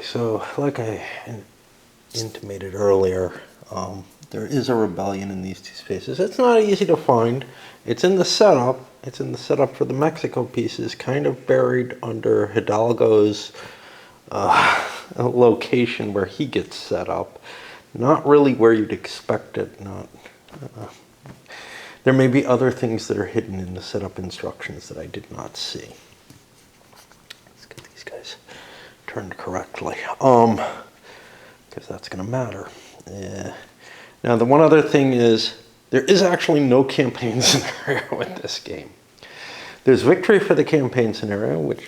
So, like I intimated earlier, there is a rebellion in these two spaces. It's not easy to find. It's in the setup. It's in the setup for the Mexico pieces, kind of buried under Hidalgo's location where he gets set up. Not really where you'd expect it. There may be other things that are hidden in the setup instructions that I did not see. Let's get these guys turned correctly, because that's going to matter. Now, the one other thing is there is actually no campaign scenario with this game. There's victory for the campaign scenario, which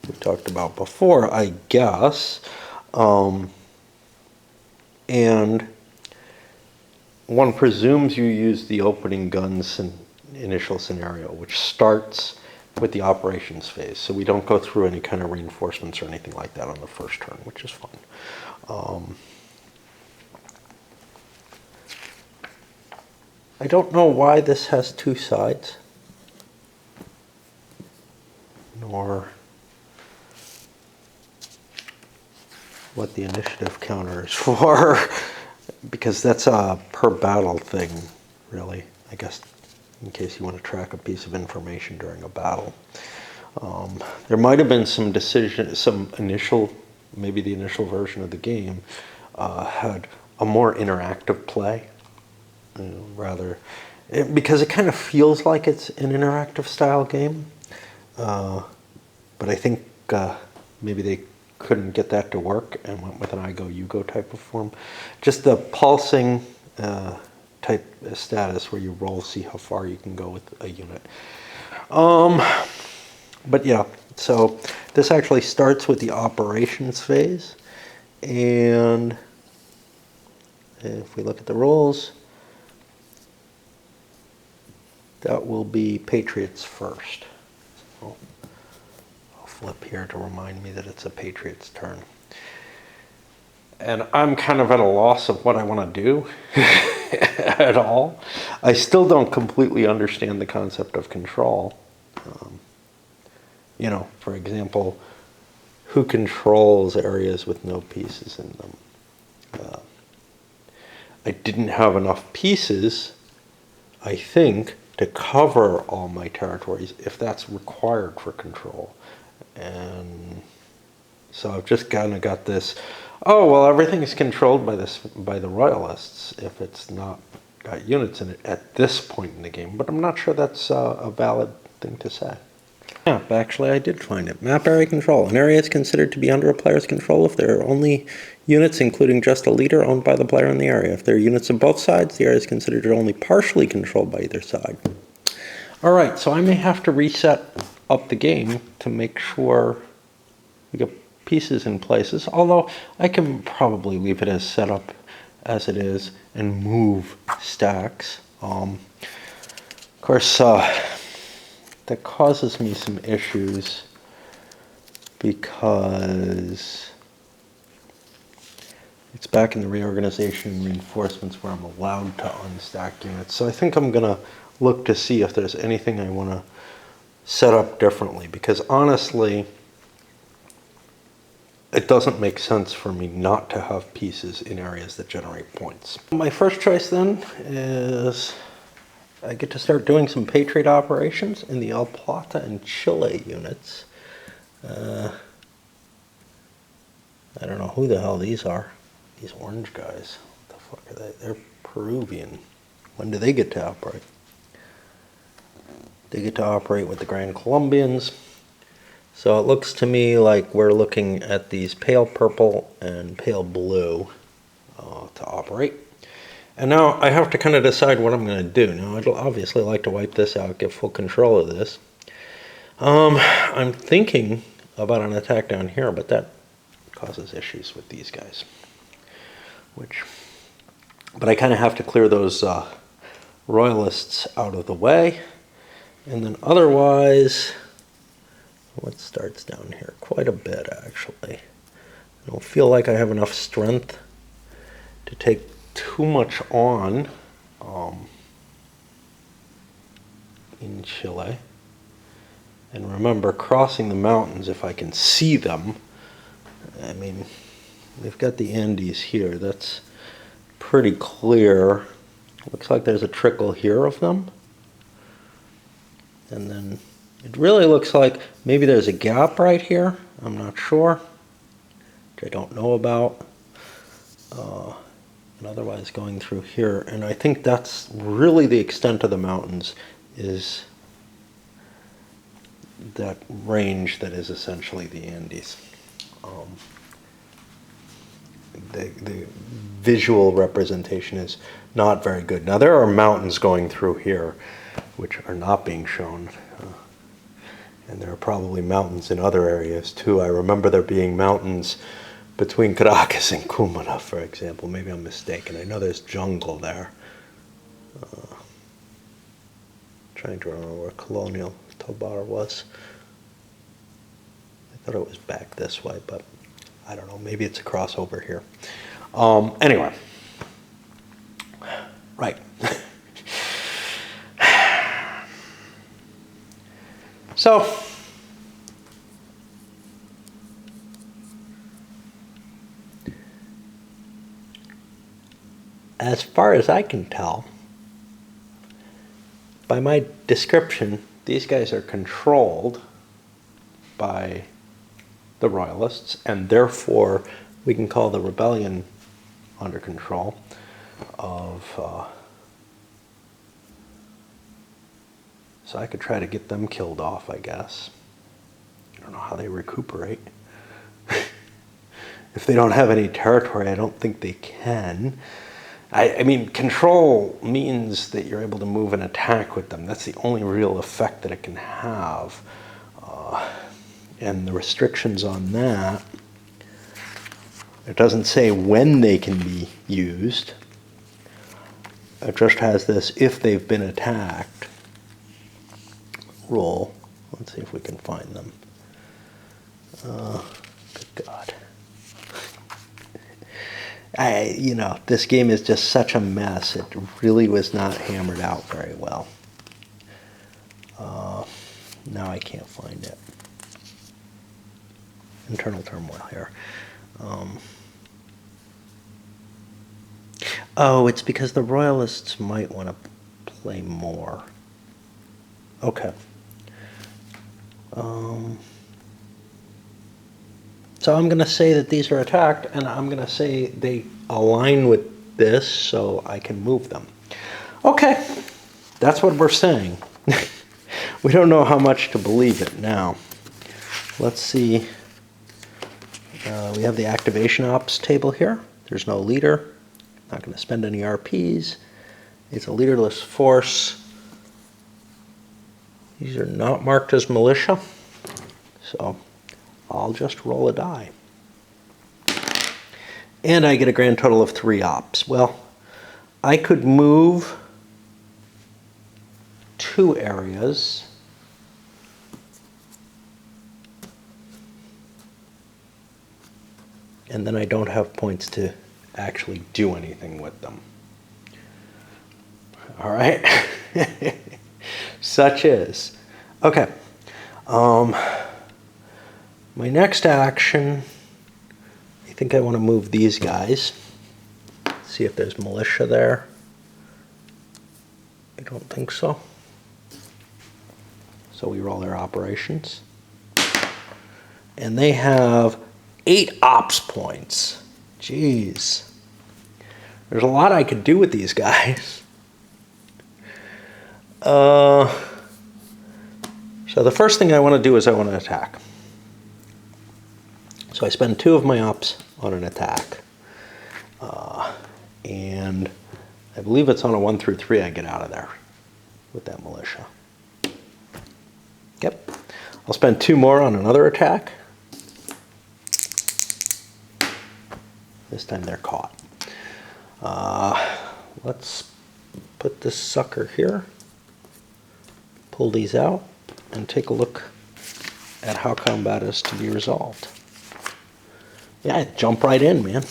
we talked about before, I guess, and one presumes you use the opening guns initial scenario, which starts with the operations phase. So we don't go through any kind of reinforcements or anything like that on the first turn, which is fun. I don't know why this has two sides, nor what the initiative counter is for, because that's a per battle thing, really, I guess, in case you want to track a piece of information during a battle. There might have been some decision, maybe the initial version of the game had a more interactive play, because it kind of feels like it's an interactive style game. But I think maybe they couldn't get that to work and went with an I go, you go type of form. Just the pulsing type status where you roll, see how far you can go with a unit. But yeah, so this actually starts with the operations phase. And if we look at the rules, that will be Patriots first. So I'll flip here to remind me that it's a Patriots turn. And I'm kind of at a loss of what I want to do at all. I still don't completely understand the concept of control. For example, who controls areas with no pieces in them? I didn't have enough pieces, I think, to cover all my territories if that's required for control. And so I've just kind of got this, everything is controlled by the Royalists if it's not got units in it at this point in the game, but I'm not sure that's a valid thing to say. Map, actually, I did find it. Map area control. An area is considered to be under a player's control if there are only units, including just a leader, owned by the player in the area. If there are units on both sides, the area is considered only partially controlled by either side. All right, so I may have to reset up the game to make sure we get pieces in places, although I can probably leave it as set up as it is and move stacks. Of course, that causes me some issues because it's back in the reorganization and reinforcements where I'm allowed to unstack units. So I think I'm going to look to see if there's anything I want to set up differently, because honestly, it doesn't make sense for me not to have pieces in areas that generate points. My first choice then is I get to start doing some Patriot operations in the El Plata and Chile units. I don't know who the hell these are. These orange guys. What the fuck are they? They're Peruvian. When do they get to operate? They get to operate with the Grand Colombians. So it looks to me like we're looking at these pale purple and pale blue to operate. And now I have to kind of decide what I'm going to do. Now I'd obviously like to wipe this out, get full control of this. I'm thinking about an attack down here, but that causes issues with these guys. But I kind of have to clear those Royalists out of the way. And then otherwise, what starts down here? Quite a bit, actually. I don't feel like I have enough strength to take too much on in Chile. And remember, crossing the mountains, if I can see them, I mean, we've got the Andes here. That's pretty clear. Looks like there's a trickle here of them. And then it really looks like maybe there's a gap right here. I'm not sure, which I don't know about. And otherwise going through here. And I think that's really the extent of the mountains, is that range that is essentially the Andes. The visual representation is not very good. Now there are mountains going through here which are not being shown. And there are probably mountains in other areas too. I remember there being mountains between Caracas and Cumana, for example. Maybe I'm mistaken. I know there's jungle there. Trying to remember where Colonial Tobar was. I thought it was back this way, but I don't know. Maybe it's a crossover here. Anyway. Right. So, as far as I can tell, by my description, these guys are controlled by the Royalists, and therefore we can call the rebellion under control of... so I could try to get them killed off, I guess. I don't know how they recuperate. If they don't have any territory, I don't think they can. I mean, control means that you're able to move and attack with them. That's the only real effect that it can have. And the restrictions on that, it doesn't say when they can be used. It just has this, if they've been attacked, rule. Let's see if we can find them. Good God. You know, this game is just such a mess. It really was not hammered out very well. Now I can't find it. Internal turmoil here. Oh, it's because the Royalists might want to play more. Okay. So I'm going to say that these are attacked, and I'm going to say they align with this so I can move them. Okay, that's what we're saying. We don't know how much to believe it now. Let's see. We have the activation ops table here. There's no leader. Not going to spend any RPs. It's a leaderless force. These are not marked as militia, so I'll just roll a die. And I get a grand total of 3 ops. Well, I could move 2 areas. And then I don't have points to actually do anything with them. All right? Such is. Okay. My next action, I think I want to move these guys. See if there's militia there. I don't think so. So we roll their operations. And they have 8 ops points. Jeez. There's a lot I could do with these guys. So the first thing I want to do is I want to attack. So I spend 2 of my ops on an attack. And I believe it's on a 1 through 3 I get out of there with that militia. Yep. I'll spend 2 more on another attack. This time they're caught. Let's put this sucker here. Pull these out and take a look at how combat is to be resolved. Yeah, jump right in, man.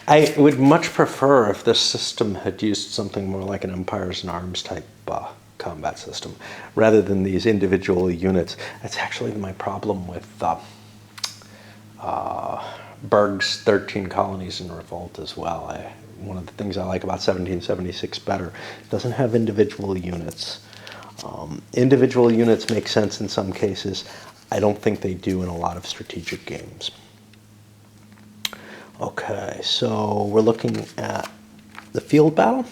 I would much prefer if this system had used something more like an Empires in Arms type combat system, rather than these individual units. That's actually my problem with Berg's 13 Colonies in Revolt as well. One of the things I like about 1776 better, it doesn't have individual units. Individual units make sense in some cases. I don't think they do in a lot of strategic games. Okay, so we're looking at the field battle,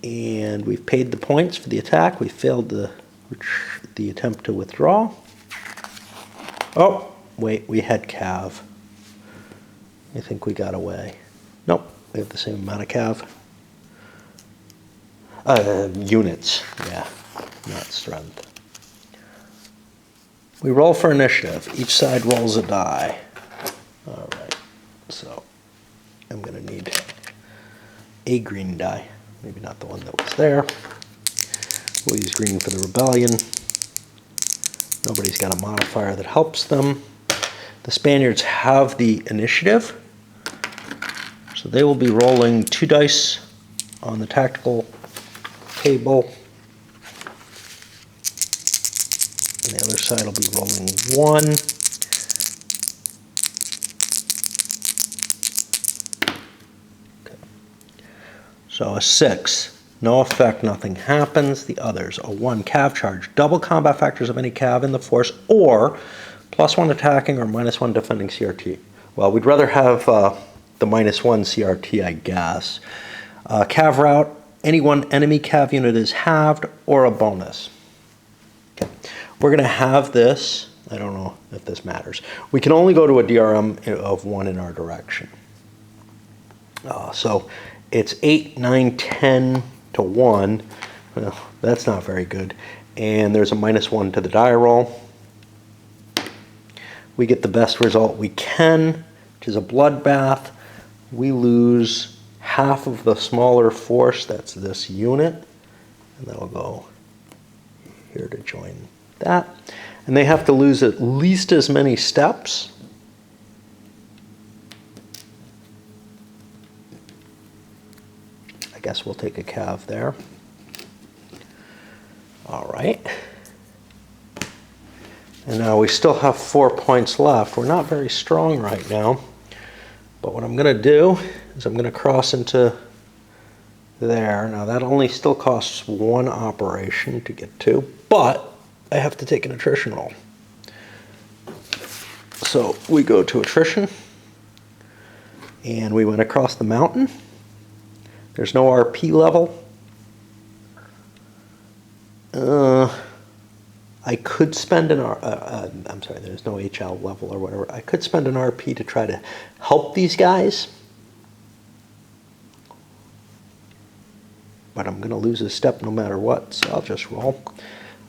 and we've paid the points for the attack. We failed the attempt to withdraw. Oh, wait, we had cav. I think we got away. Nope, we have the same amount of cav. Units, yeah, not strength. We roll for initiative. Each side rolls a die. All right, so I'm going to need a green die. Maybe not the one that was there. We'll use green for the rebellion. Nobody's got a modifier that helps them. The Spaniards have the initiative, so they will be rolling 2 dice on the tactical table. And the other side will be rolling 1. Okay. So a 6. No effect, nothing happens. The others, a 1 cav charge. Double combat factors of any cav in the force, or +1 attacking or -1 defending CRT. Well, we'd rather have the -1 CRT, I guess. Cav route, any one enemy cav unit is halved or a bonus. Okay. We're going to have this. I don't know if this matters. We can only go to a DRM of 1 in our direction. So it's 8, 9, 10 to 1. Well, that's not very good. And there's a -1 to the die roll. We get the best result we can, which is a bloodbath. We lose half of the smaller force, that's this unit, and that'll go here to join that. And they have to lose at least as many steps. I guess we'll take a cav there. All right. And now we still have 4 points left. We're not very strong right now. But what I'm going to do is I'm going to cross into there. Now that only still costs 1 operation to get to, but I have to take an attrition roll. So we go to attrition, and we went across the mountain. There's no RP level. I could spend an I'm sorry, there's no HL level or whatever. I could spend an RP to try to help these guys. But I'm going to lose a step no matter what, so I'll just roll.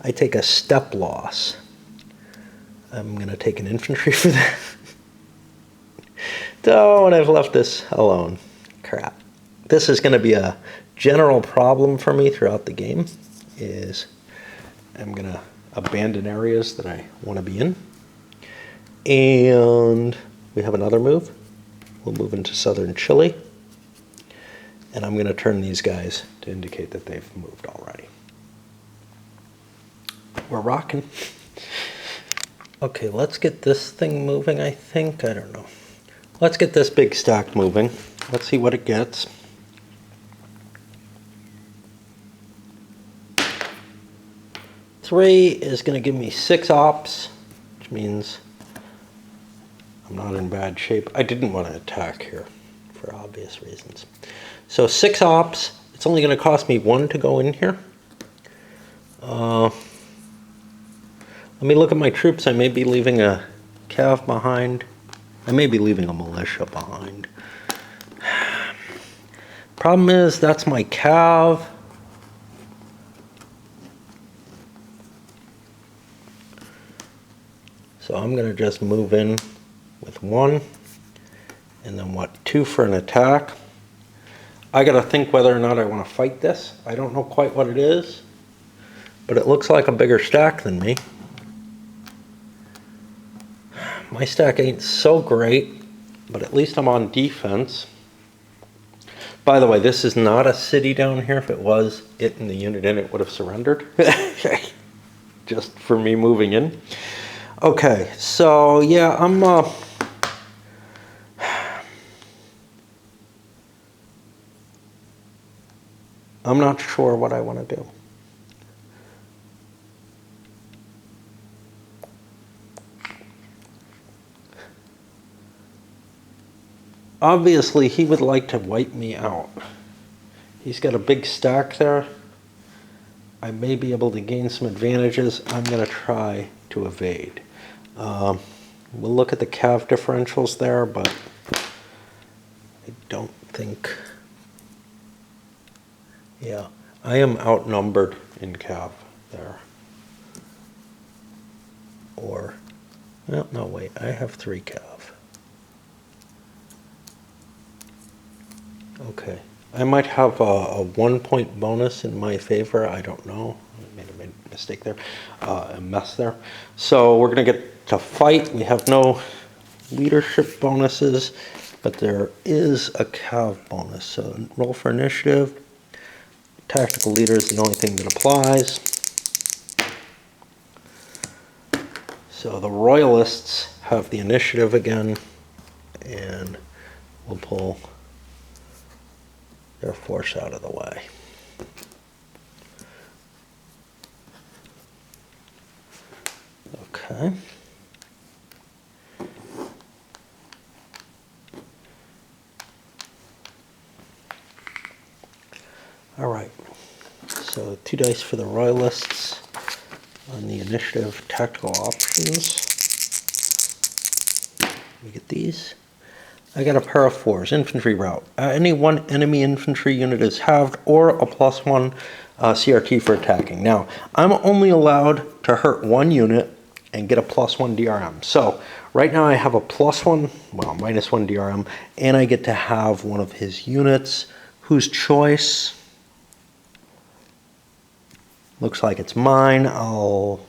I take a step loss. I'm going to take an infantry for that. Oh, and I've left this alone. Crap. This is going to be a general problem for me throughout the game, is I'm going to abandon areas that I want to be in. And we have another move. We'll move into southern Chile. And I'm going to turn these guys to indicate that they've moved already. We're rocking. Okay, let's get this thing moving, I think. I don't know. Let's get this big stack moving. Let's see what it gets. Three is going to give me 6 ops, which means I'm not in bad shape. I didn't want to attack here for obvious reasons. So 6 ops. It's only going to cost me 1 to go in here. Let me look at my troops. I may be leaving a cav behind. I may be leaving a militia behind. Problem is, that's my cav. So I'm going to just move in with 1, and then what, 2 for an attack. I got to think whether or not I want to fight this. I don't know quite what it is, but it looks like a bigger stack than me. My stack ain't so great, but at least I'm on defense. By the way, this is not a city down here. If it was, it and the unit in it would have surrendered. Just for me moving in. Okay, so yeah, I'm not sure what I want to do. Obviously, he would like to wipe me out. He's got a big stack there. I may be able to gain some advantages. I'm going to try to evade. We'll look at the cav differentials there, but I don't think... Yeah, I am outnumbered in cav there. Or, well, no, wait, I have 3 cav. Okay, I might have a 1-point bonus in my favor. I don't know. I made a mistake there, a mess there. So we're going to get to fight. We have no leadership bonuses, but there is a cav bonus. So roll for initiative. Tactical leader is the only thing that applies. So the Royalists have the initiative again, and we'll pull their force out of the way. Okay. All right. So 2 dice for the Royalists on the initiative tactical options. We get these. I got a pair of 4s, infantry route. Any one enemy infantry unit is halved or a +1 CRT for attacking. Now, I'm only allowed to hurt 1 unit and get a +1 DRM. So, right now I have a +1, well, -1 DRM, and I get to have one of his units whose choice looks like it's mine. I'll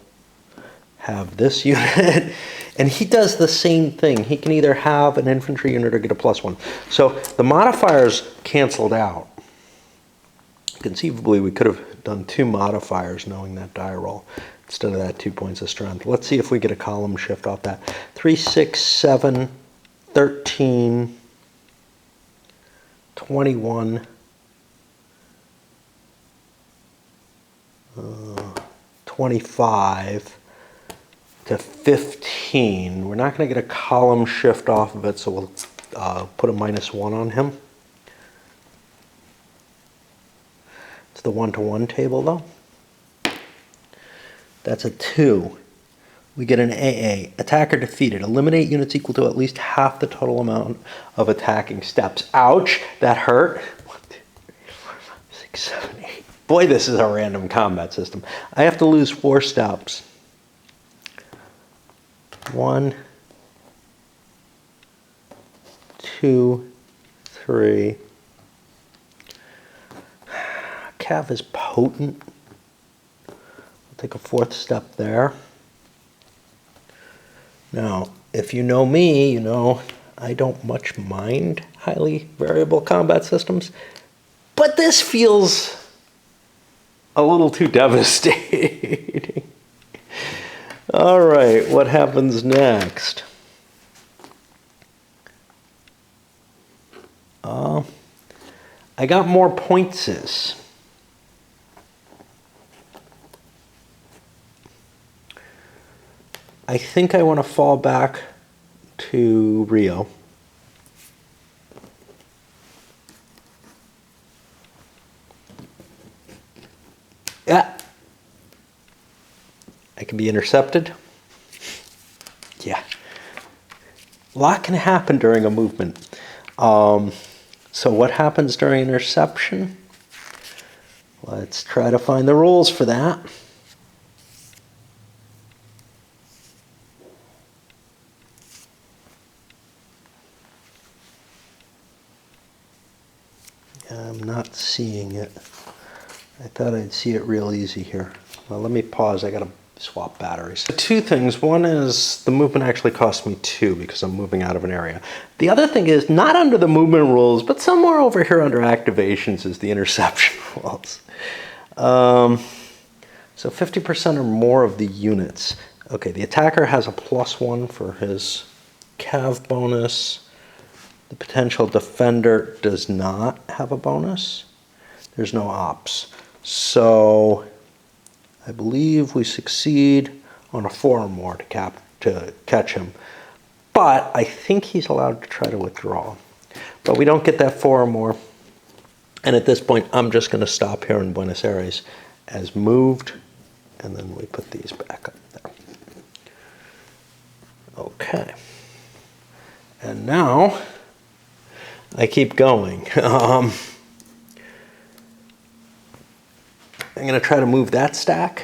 have this unit. And he does the same thing. He can either have an infantry unit or get a +1. So the modifiers canceled out. Conceivably, we could have done 2 modifiers knowing that die roll instead of that 2 points of strength. Let's see if we get a column shift off that. 3, 6, 7, 13, 21, 25, to 15. We're not going to get a column shift off of it, so we'll put a -1 on him. It's the 1-to-1 table, though. That's a 2. We get an AA. Attacker defeated. Eliminate units equal to at least half the total amount of attacking steps. Ouch! That hurt. 1, 2, 3, 4, 5, 6, 7, 8. Boy, this is a random combat system. I have to lose 4 steps. 1, 2, 3. Cav is potent. I'll take a 4th step there. Now, if you know me, you know I don't much mind highly variable combat systems, but this feels a little too devastating. All right, what happens next? I got more pointses. I think I want to fall back to Rio. Yeah. I can be intercepted. Yeah. A lot can happen during a movement. So what happens during interception? Let's try to find the rules for that. I'm not seeing it. I thought I'd see it real easy here. Well, let me pause. I got to swap batteries. Two things. One is the movement actually costs me 2 because I'm moving out of an area. The other thing is not under the movement rules, but somewhere over here under activations is the interception rules. So 50% or more of the units. Okay, the attacker has a +1 for his cav bonus. The potential defender does not have a bonus. There's no ops. So I believe we succeed on a 4 or more to catch him. But I think he's allowed to try to withdraw. But we don't get that 4 or more. And at this point, I'm just going to stop here in Buenos Aires as moved. And then we put these back up there. Okay. And now I keep going. I'm going to try to move that stack.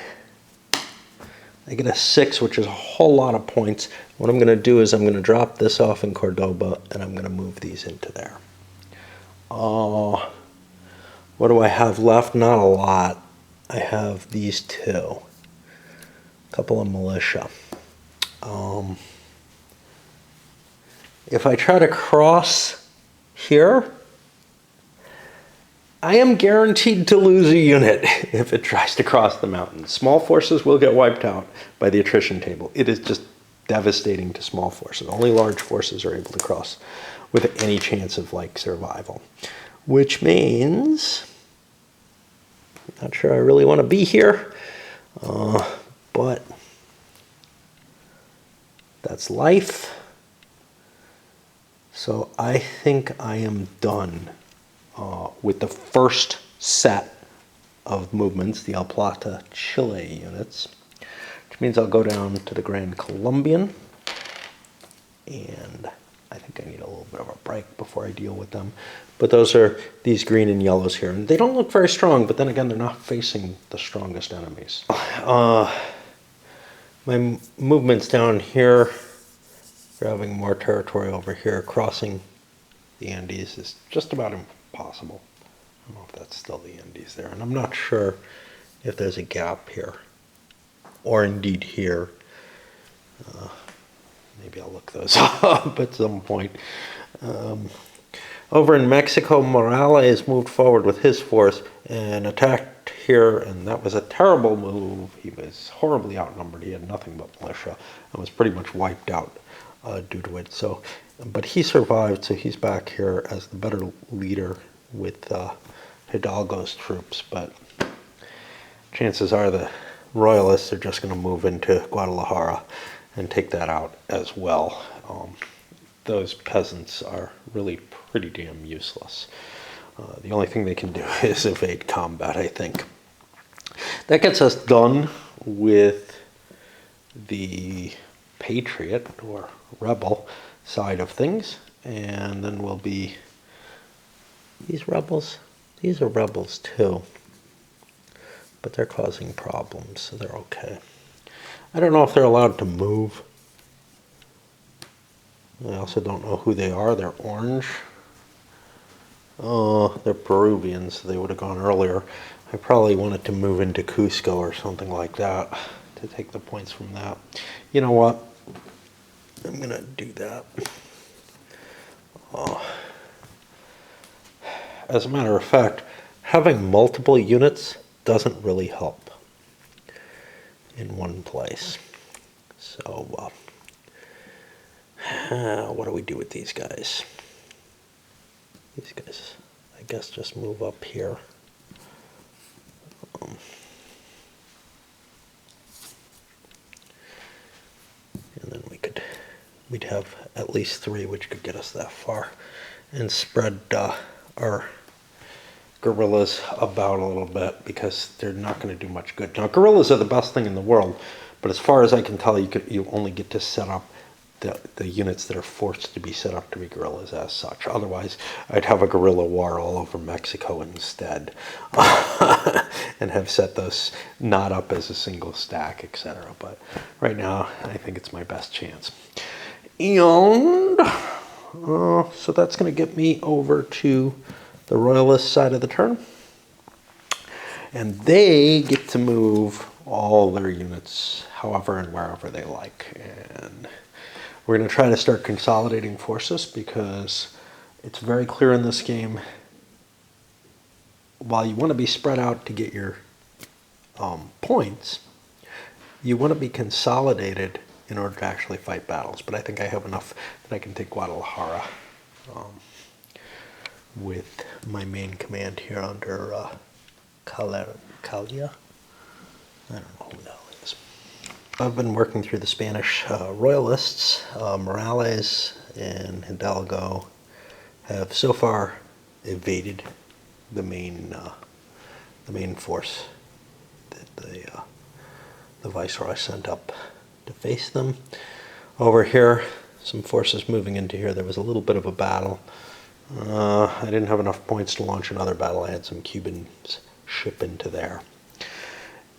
I get a 6, which is a whole lot of points. What I'm going to do is I'm going to drop this off in Cordoba, and I'm going to move these into there. What do I have left? Not a lot. I have these 2. A couple of militia. If I try to cross here, I am guaranteed to lose a unit if it tries to cross the mountain. Small forces will get wiped out by the attrition table. It is just devastating to small forces. Only large forces are able to cross with any chance of like survival. Which means, I'm not sure I really want to be here, but that's life. So I think I am done with the first set of movements, the El Plata Chile units, which means I'll go down to the Grand Colombian, and I think I need a little bit of a break before I deal with them. But those are these green and yellows here, and they don't look very strong, but then again, they're not facing the strongest enemies. My movements down here, grabbing more territory over here, crossing the Andes is just about impossible. I don't know if that's still the Andes there, and I'm not sure if there's a gap here, or indeed here. Maybe I'll look those up at some point. Over in Mexico, Morales moved forward with his force and attacked here, and that was a terrible move. He was horribly outnumbered. He had nothing but militia and was pretty much wiped out due to it. So, but he survived, so he's back here as the better leader with Hidalgo's troops. But chances are the Royalists are just going to move into Guadalajara and take that out as well. Those peasants are really pretty damn useless. The only thing they can do is evade combat, I think. That gets us done with the Patriot or rebel side of things, and then we'll be these rebels. These are rebels too, but they're causing problems, so they're okay. I don't know if they're allowed to move. I also don't know who they are. They're orange. They're Peruvians, so they would have gone earlier. I probably wanted to move into Cusco or something like that to take the points from that. You know what? I'm going to do that. As a matter of fact, having multiple units doesn't really help in one place. So, what do we do with these guys? These guys, I guess, just move up here. And then we'd have at least 3, which could get us that far, and spread our guerrillas about a little bit, because they're not going to do much good. Now, guerrillas are the best thing in the world, but as far as I can tell, you only get to set up the units that are forced to be set up to be guerrillas as such. Otherwise, I'd have a guerrilla war all over Mexico instead, and have set those not up as a single stack, etc. But right now, I think it's my best chance. And so that's going to get me over to the Royalist side of the turn. And they get to move all their units however and wherever they like. And we're going to try to start consolidating forces because it's very clear in this game, while you want to be spread out to get your points, you want to be consolidated in order to actually fight battles. But I think I have enough that I can take Guadalajara with my main command here under Calia. I don't know who the hell it is. I've been working through the Spanish Royalists. Morales and Hidalgo have so far evaded the main force that the Viceroy sent up to face them. Over here, some forces moving into here. There was a little bit of a battle. I didn't have enough points to launch another battle. I had some Cubans ship into there.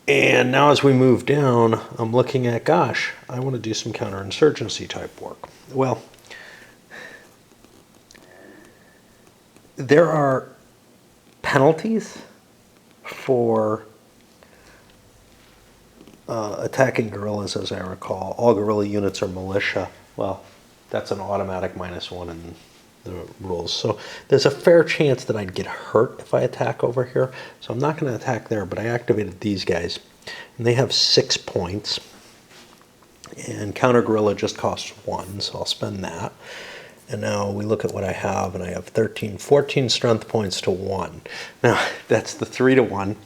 And now as we move down, I'm looking at, gosh, I want to do some counterinsurgency type work. Well, there are penalties for attacking guerrillas, as I recall. All guerrilla units are militia. Well, that's an automatic -1 in the rules. So there's a fair chance that I'd get hurt if I attack over here. So I'm not going to attack there, but I activated these guys. And they have 6 points. And counter guerrilla just costs 1, so I'll spend that. And now we look at what I have, and I have 14 strength points to 1. Now, that's the 3 to 1.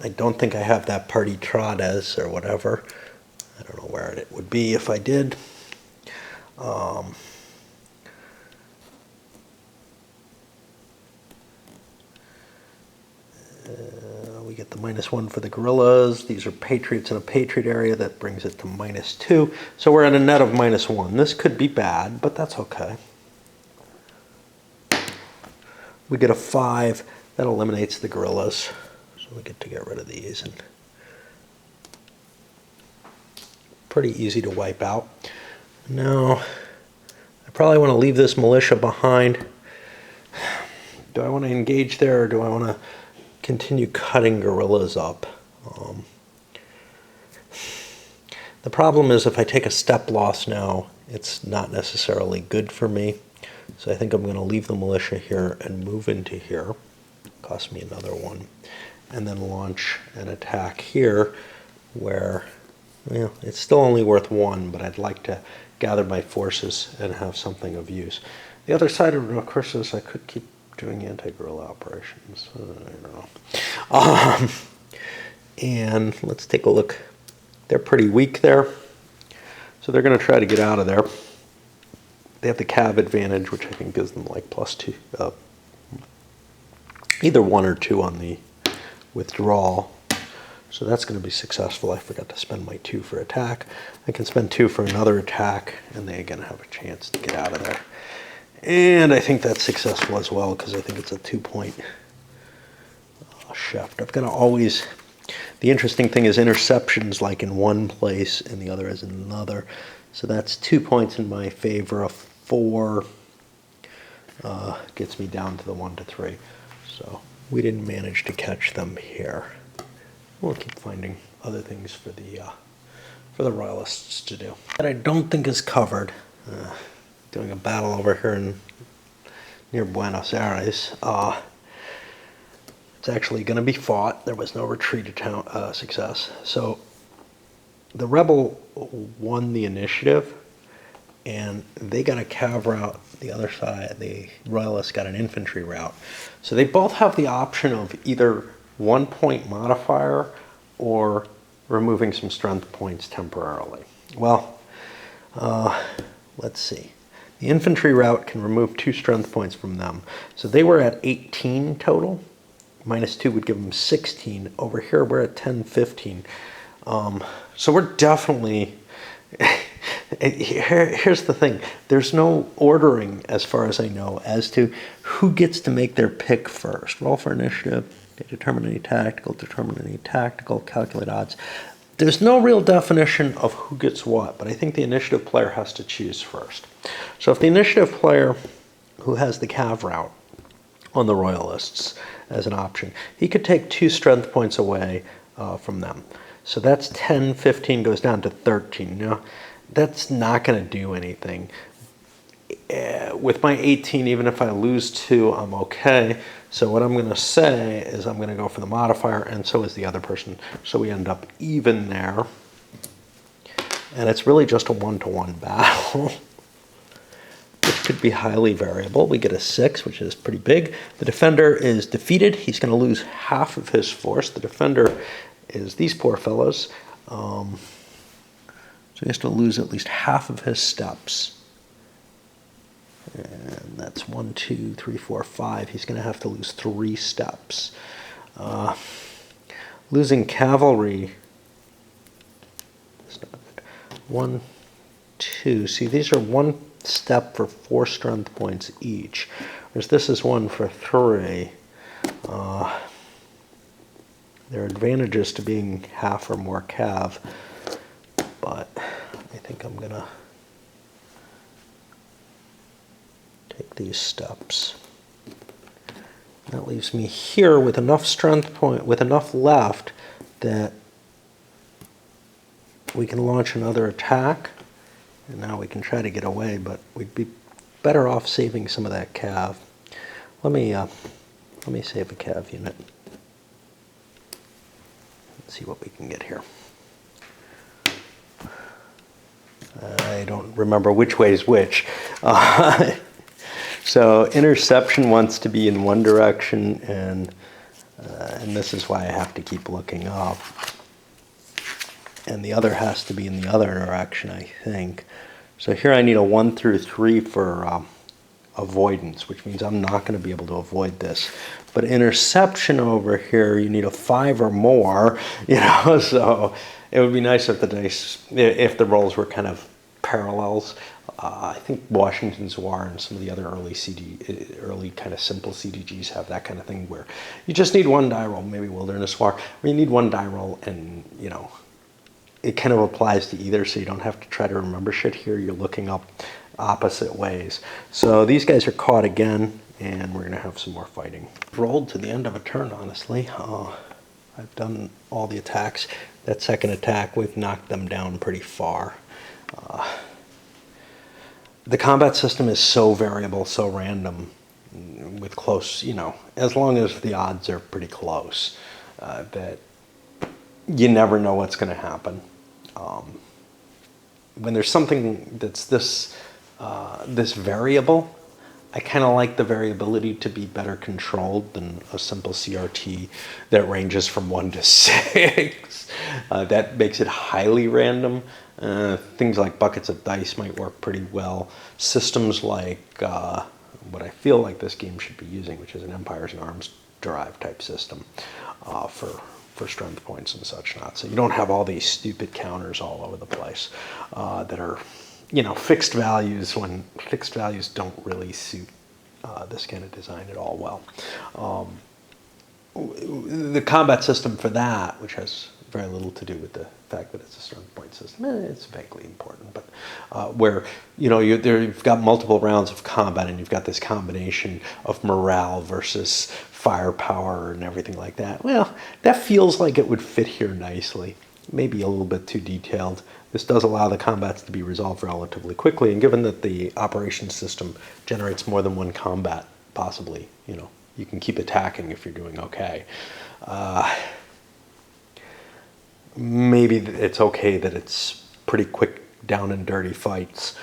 I don't think I have that Partitrades or whatever. I don't know where it would be if I did. We get the -1 for the guerrillas. These are patriots in a patriot area. That brings it to -2. So we're at a net of -1. This could be bad, but that's okay. We get a 5. That eliminates the guerrillas. So we get to get rid of these. And pretty easy to wipe out. Now, I probably want to leave this militia behind. Do I want to engage there, or do I want to continue cutting guerrillas up? The problem is if I take a step loss now, it's not necessarily good for me. So I think I'm going to leave the militia here and move into here. Cost me another 1. And then launch an attack here where, well, it's still only worth 1, but I'd like to gather my forces and have something of use. The other side of it, of course, is I could keep doing anti-guerrilla operations. I don't know. And let's take a look. They're pretty weak there, so they're going to try to get out of there. They have the cav advantage, which I think gives them like +2, either 1 or 2 on the withdrawal. So that's going to be successful. I forgot to spend my 2 for attack. I can spend 2 for another attack, and they again have a chance to get out of there. And I think that's successful as well, because I think it's a 2-point shift. I've got to always... The interesting thing is interceptions like in one place and the other is in another. So that's 2 points in my favor. A 4 gets me down to the 1 to 3. So we didn't manage to catch them here. We'll keep finding other things for the Royalists to do. That I don't think is covered. Doing a battle over here near Buenos Aires. It's actually going to be fought. There was no retreat success. So the rebel won the initiative, and they got a cav route. The other side, the Royalists got an infantry route. So they both have the option of either 1-point modifier or removing some strength points temporarily. Well, let's see. The infantry route can remove 2 strength points from them. So they were at 18 total. -2 would give them 16. Over here, we're at 10, 15. So we're definitely... Here's the thing. There's no ordering, as far as I know, as to who gets to make their pick first. Roll for initiative, determine any tactical, calculate odds. There's no real definition of who gets what, but I think the initiative player has to choose first. So if the initiative player who has the cav route on the Royalists as an option, he could take 2 strength points away from them. So that's 10, 15 goes down to 13. Now, that's not going to do anything. With my 18, even if I lose 2, I'm okay. So what I'm going to say is I'm going to go for the modifier, and so is the other person. So we end up even there. And it's really just a 1-to-1 battle, which could be highly variable. We get a 6, which is pretty big. The defender is defeated. He's going to lose half of his force. The defender is these poor fellows. So he has to lose at least half of his steps. And that's 1, 2, 3, 4, 5. He's going to have to lose 3 steps. Losing cavalry. 1, 2. See, these are 1 step for 4 strength points each, whereas this is 1 for 3. There are advantages to being half or more cav, but I think I'm gonna take these steps. That leaves me here with enough strength point, with enough left that we can launch another attack, and now we can try to get away, but we'd be better off saving some of that cav. Let me save a cav unit. Let's see what we can get here. I don't remember which way is which. So interception wants to be in one direction, and this is why I have to keep looking up. And the other has to be in the other direction, I think. So here I need a 1 through 3 for avoidance, which means I'm not going to be able to avoid this. But interception over here, you need a 5 or more, so it would be nice if the dice, if the rolls were kind of parallels. I think Washington's War and some of the other early kind of simple CDGs have that kind of thing where you just need 1 die roll, maybe Wilderness War, where you need 1 die roll, and it kind of applies to either, so you don't have to try to remember shit here. You're looking up opposite ways. So these guys are caught again, and we're going to have some more fighting. Rolled to the end of a turn, honestly. I've done all the attacks. That second attack, we've knocked them down pretty far. The combat system is so variable, so random, with close, as long as the odds are pretty close, that you never know what's going to happen. When there's something that's this variable, I kind of like the variability to be better controlled than a simple CRT that ranges from 1 to 6. That makes it highly random. Things like buckets of dice might work pretty well. Systems like what I feel like this game should be using, which is an Empires and Arms derived type system for strength points and such not. So you don't have all these stupid counters all over the place that are, fixed values, when fixed values don't really suit this kind of design at all well. The combat system for that, which has very little to do with the fact that it's a strength point system, it's vaguely important, but where you've got multiple rounds of combat, and you've got this combination of morale versus firepower and everything like that. Well, that feels like it would fit here nicely. Maybe a little bit too detailed. This does allow the combats to be resolved relatively quickly, and given that the operations system generates more than 1 combat, possibly, you can keep attacking if you're doing okay. Maybe it's okay that it's pretty quick, down and dirty fights.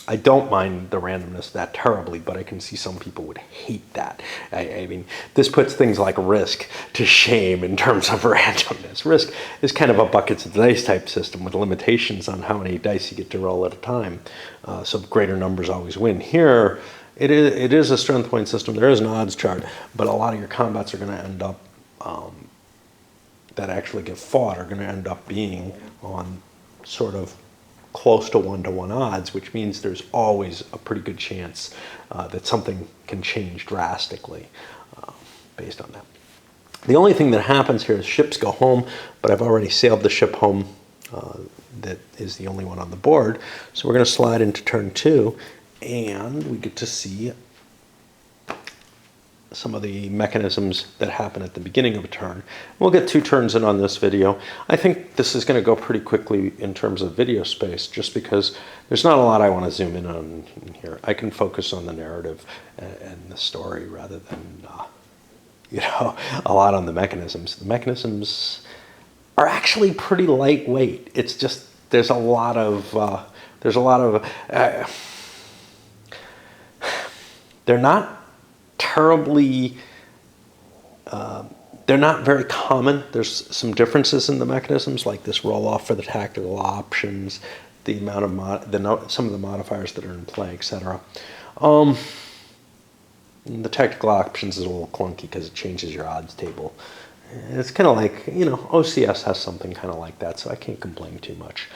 I don't mind the randomness that terribly, but I can see some people would hate that. I mean, this puts things like Risk to shame in terms of randomness. Risk is kind of a buckets of dice type system with limitations on how many dice you get to roll at a time. So greater numbers always win. Here, it is a strength point system. There is an odds chart, but a lot of your combats are going to end up, that actually get fought, are going to end up being on sort of close to 1-to-1 odds, which means there's always a pretty good chance that something can change drastically based on that. The only thing that happens here is ships go home, but I've already sailed the ship home that is the only one on the board. So we're going to slide into turn 2, and we get to see some of the mechanisms that happen at the beginning of a turn. We'll get 2 turns in on this video. I think this is going to go pretty quickly in terms of video space, just because there's not a lot I want to zoom in on here. I can focus on the narrative and the story rather than, a lot on the mechanisms. The mechanisms are actually pretty lightweight. It's just there's a lot of they're not terribly, they're not very common. There's some differences in the mechanisms, like this roll off for the tactical options, the amount of some of the modifiers that are in play, etc. The tactical options is a little clunky because it changes your odds table. It's kind of like, OCS has something kind of like that, so I can't complain too much.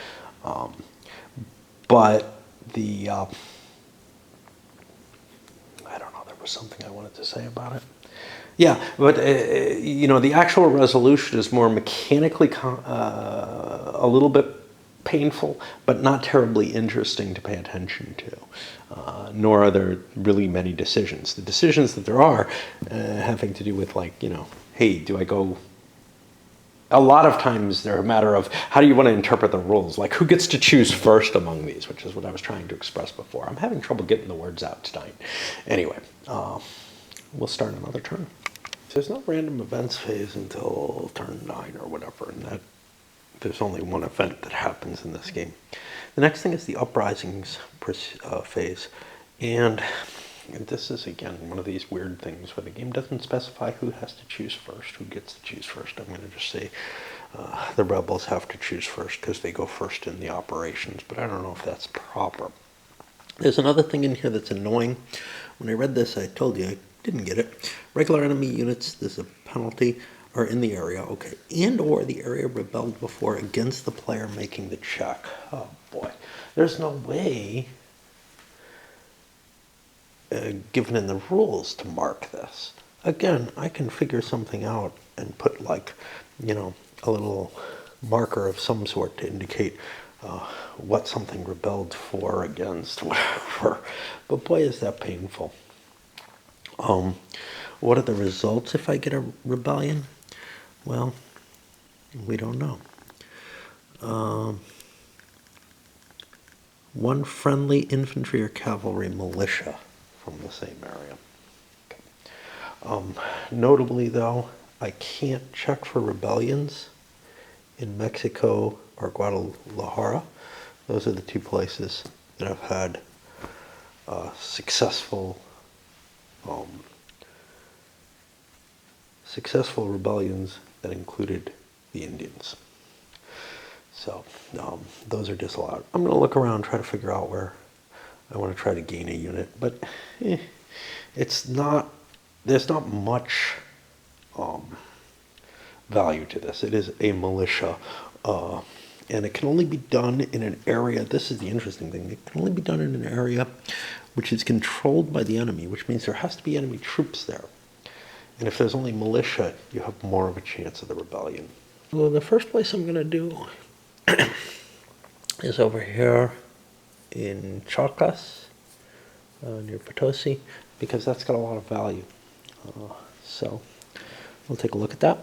But the I don't know, there was something I wanted to say about it. Yeah, but, the actual resolution is more mechanically a little bit painful, but not terribly interesting to pay attention to. Nor are there really many decisions. The decisions that there are having to do with, like, hey, do I go... A lot of times they're a matter of how do you want to interpret the rules? Like, who gets to choose first among these, which is what I was trying to express before. I'm having trouble getting the words out tonight. Anyway, we'll start another turn. There's no random events phase until turn 9 or whatever, and that there's only one event that happens in this game. The next thing is the Uprisings phase, and this is, again, one of these weird things where the game doesn't specify who has to choose first, who gets to choose first. I'm going to just say the rebels have to choose first because they go first in the operations, but I don't know if that's proper. There's another thing in here that's annoying. When I read this, I told you I didn't get it. Regular enemy units, there's a penalty, are in the area, okay, and or the area rebelled before against the player making the check. Oh boy, there's no way given in the rules to mark this. Again, I can figure something out and put, like, a little marker of some sort to indicate what something rebelled for, against, whatever. But boy, is that painful. What are the results if I get a rebellion? Well, we don't know. One friendly infantry or cavalry militia from the same area. Okay. Notably, though, I can't check for rebellions in Mexico or Guadalajara. Those are the 2 places that have had successful rebellions that included the Indians. So those are disallowed. I'm going to look around, try to figure out where I want to try to gain a unit, but there's not much value to this. It is a militia, and it can only be done in an area. This is the interesting thing. It can only be done in an area which is controlled by the enemy, which means there has to be enemy troops there. And if there's only militia, you have more of a chance of the rebellion. Well, the first place I'm going to do is over here in Charcas, near Potosi, because that's got a lot of value. So we'll take a look at that.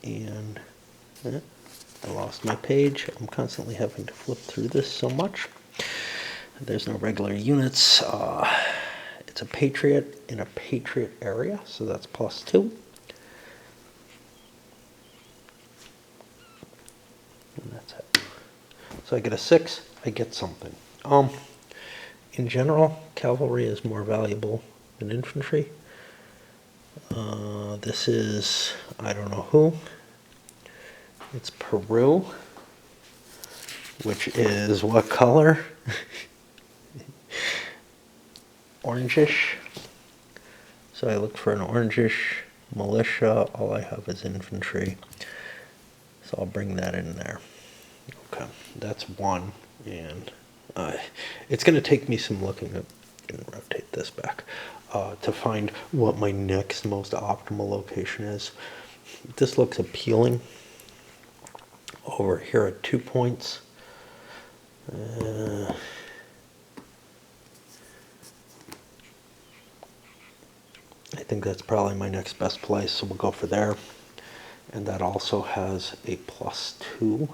And I lost my page. I'm constantly having to flip through this so much. There's no regular units. It's a Patriot in a Patriot area, so that's +2. And that's it. So I get a 6, I get something. In general, cavalry is more valuable than infantry. This is, I don't know who. It's Peru, which is what color? Orangish. So I looked for an orangish militia. All I have is infantry. So I'll bring that in there. Okay, that's 1. And it's going to take me some looking at, and rotate this back, to find what my next most optimal location is. This looks appealing. Over here at 2 points. I think that's probably my next best place, so we'll go for there. And that also has a +2.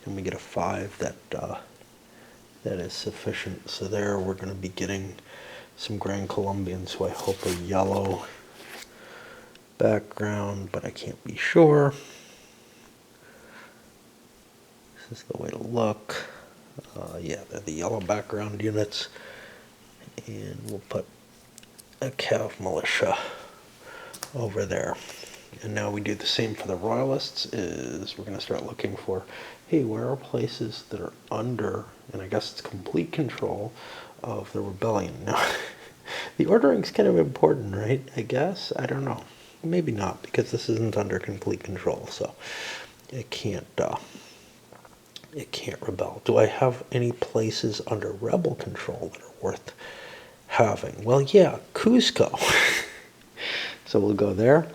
And we get a 5 that is sufficient. So there we're going to be getting some Grand Colombian, so I hope a yellow background, but I can't be sure. This is the way to look. Yeah, they're the yellow background units. And we'll put a Cav militia over there. And now we do the same for the Royalists, is we're going to start looking for, hey, where are places that are under, and I guess it's complete control of the rebellion. Now, the ordering's kind of important, right? I guess? I don't know. Maybe not, because this isn't under complete control, so it can't rebel. Do I have any places under rebel control that are worth having? Well, yeah, Cusco. So we'll go there.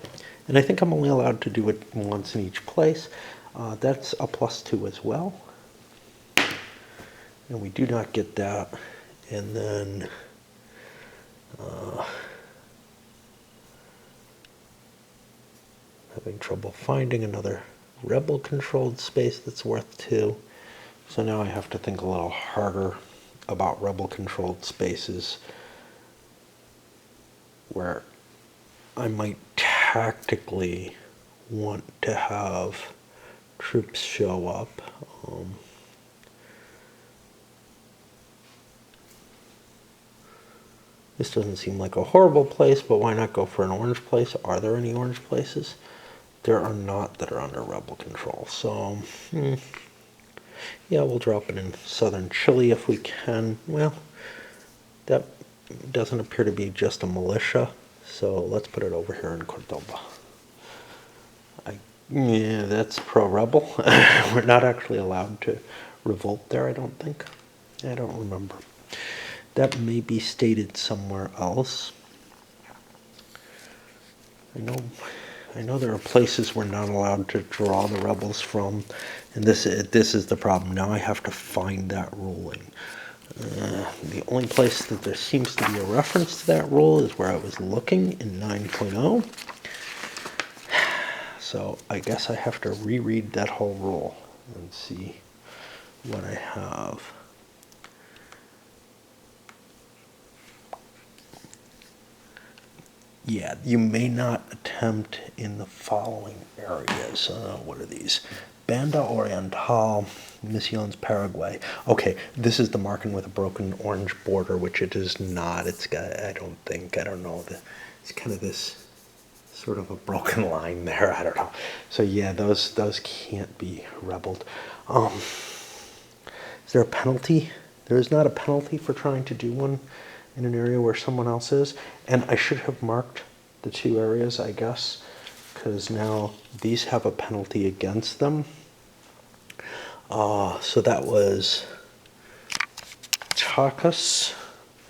And I think I'm only allowed to do it once in each place. That's a +2 as well. And we do not get that. And then having trouble finding another rebel-controlled space that's worth 2. So now I have to think a little harder about rebel-controlled spaces where I might tactically want to have troops show up. This doesn't seem like a horrible place, but why not go for an orange place? Are there any orange places? There are not that are under rebel control. So, yeah, we'll drop it in southern Chile if we can. Well, that doesn't appear to be just a militia. So let's put it over here in Cordoba. Yeah, that's pro-rebel. We're not actually allowed to revolt there, I don't think. I don't remember. That may be stated somewhere else. I know there are places we're not allowed to draw the rebels from, and this is the problem. Now I have to find that ruling. The only place that there seems to be a reference to that rule is where I was looking in 9.0. So I guess I have to reread that whole rule and see what I have. Yeah, you may not attempt in the following areas. What are these? Banda Oriental, Misiones Paraguay. Okay, this is the marking with a broken orange border, which it is not. It's got, I don't know. It's kind of this sort of a broken line there. I don't know. So yeah, those can't be rebelled. Is there a penalty? There is not a penalty for trying to do one in an area where someone else is. And I should have marked the 2 areas, I guess, because now these have a penalty against them. So that was Chacas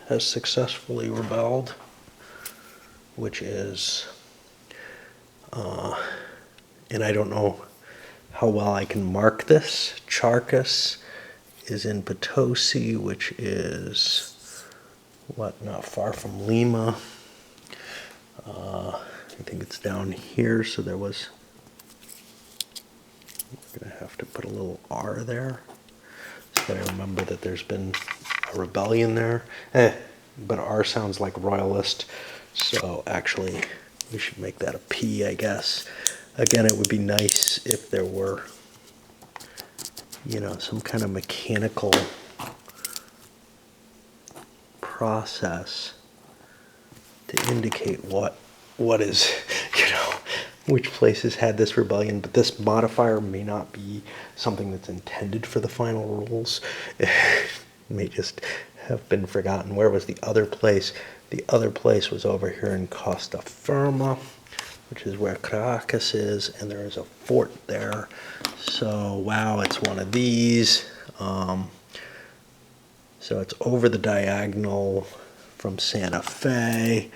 has successfully rebelled, which is, and I don't know how well I can mark this. Charcas is in Potosi, which is not far from Lima. I think it's down here, so there was, I'm going to have to put a little R there so that I remember that there's been a rebellion there. But R sounds like Royalist, so actually we should make that a P, I guess. Again, it would be nice if there were, some kind of mechanical process to indicate what is, which places had this rebellion, but this modifier may not be something that's intended for the final rules. It may just have been forgotten. Where was the other place? The other place was over here in Costa Firma, which is where Caracas is, and there is a fort there. So, wow, it's one of these. So it's over the diagonal from Santa Fe.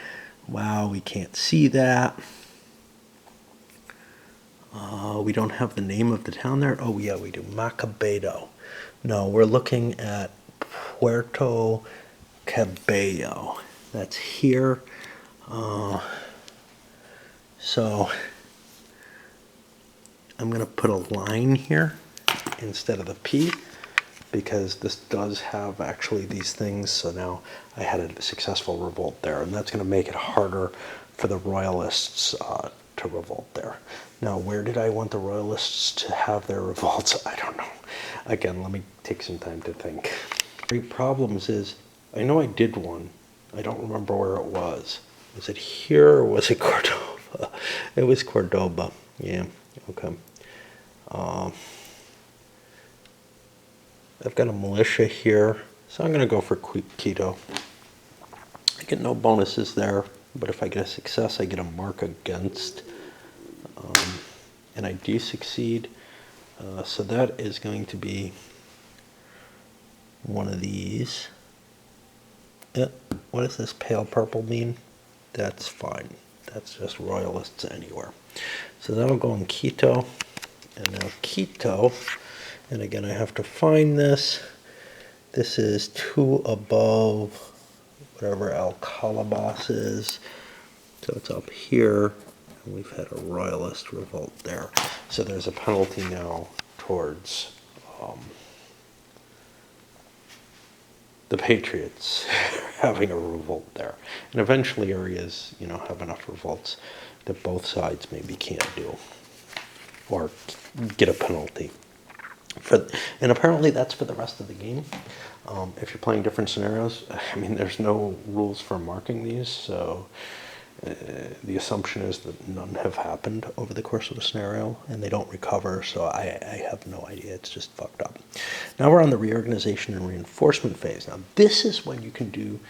Wow, we can't see that. We don't have the name of the town there. Oh, yeah, we do. Macabeo. No, we're looking at Puerto Cabello. That's here. So I'm going to put a line here instead of the P, because this does have actually these things. So now I had a successful revolt there, and that's going to make it harder for the Royalists to revolt there. Now, where did I want the Royalists to have their revolts? I don't know. Again, let me take some time to think. The problems is, I know I did one. I don't remember where it was. Was it here or was it Cordoba? It was Cordoba. Yeah, okay. I've got a militia here, so I'm going to go for Quito. I get no bonuses there, but if I get a success, I get a mark against. And I do succeed. So that is going to be one of these. What does this pale purple mean? That's fine. That's just Royalists anywhere. So that'll go in Quito. And now Quito, and again I have to find this. This is 2 above whatever Alcalabas is. So it's up here, and we've had a Royalist revolt there. So there's a penalty now towards the Patriots having a revolt there. And eventually areas, have enough revolts that both sides maybe can't do, or get a penalty. And apparently that's for the rest of the game. If you're playing different scenarios, there's no rules for marking these, so the assumption is that none have happened over the course of the scenario, and they don't recover, so I have no idea. It's just fucked up. Now we're on the reorganization and reinforcement phase. Now this is when you can do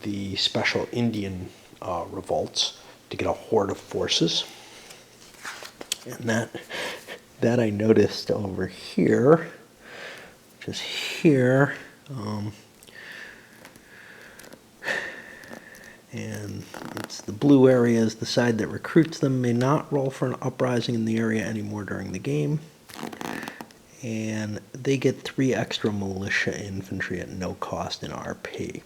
the special Indian revolts to get a horde of forces. And that I noticed over here, just here, and it's the blue areas. The side that recruits them may not roll for an uprising in the area anymore during the game, and they get 3 extra militia infantry at no cost in RP.